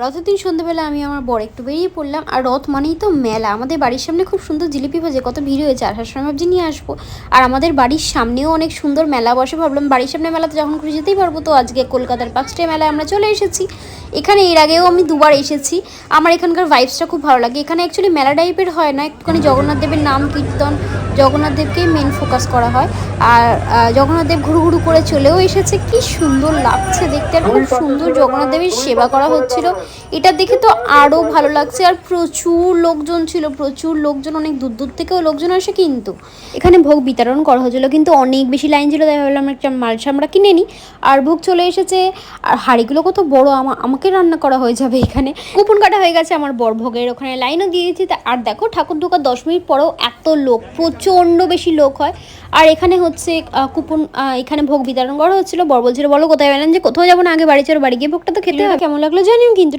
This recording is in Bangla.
রথের দিন সন্ধ্যেবেলা আমি আমার বর একটু বেরিয়ে পড়লাম। আর রথ মানেই তো মেলা। আমাদের বাড়ির সামনে খুব সুন্দর জিলিপি ভাজে, কত ভিড় হয়েছে। আসার সময় ভাবছি নিয়ে আসবো। আর আমাদের বাড়ির সামনেও অনেক সুন্দর মেলা বসে, ভাবলাম বাড়ির সামনে মেলাতে যখন খুশি যেতেই পারবো। তো আজকে কলকাতার পাঁচটায় মেলায় আমরা চলে এসেছি। এখানে এর আগেও আমি দুবার এসেছি। আমার এখানকার ভাইবসটা খুব ভালো লাগে। এখানে অ্যাকচুয়ালি মেলা টাইপের হয় না, একটুখানি জগন্নাথ দেবের নাম কীর্তন, জগন্নাথ দেবকেই মেন ফোকাস করা হয়। আর জগন্নাথ দেব ঘুরু ঘুরু করে চলেও এসেছে, কি সুন্দর লাগছে দেখতে। আর খুব সুন্দর জগন্নাথ দেবের সেবা করা হচ্ছিল, এটা দেখে তো আরও ভালো লাগছে। আর প্রচুর লোকজন ছিল, প্রচুর লোকজন, অনেক দূর দূর থেকেও লোকজন আসে। কিন্তু এখানে ভোগ বিতরণ করা হয়েছিল, কিন্তু অনেক বেশি লাইন ছিল, তাই ভাবলাম একটা মালসা আমরা কিনে নিই। আর ভোগ চলে এসেছে। আর হাঁড়িগুলো কত বড়, আমাকে রান্না করা হয়ে যাবে এখানে। কুপন কাটা হয়ে গেছে, আমার বর ভোগের ওখানে লাইনও দিয়ে দিয়েছি। আর দেখো ঠাকুর ঢোকার 10 মিনিট পরেও এত লোক, প্রচণ্ড বেশি লোক হয়। আর এখানে হচ্ছে কুপন, এখানে ভোগ বিতরণ করা হচ্ছিল। বর বলছিল বলো কোথায় পেলাম, যে কোথাও যাবো না, আগে বাড়ি চলো, বাড়ি গিয়ে ভোগটা তো খেতে হবে। কেমন লাগলো জানিও কিন্তু।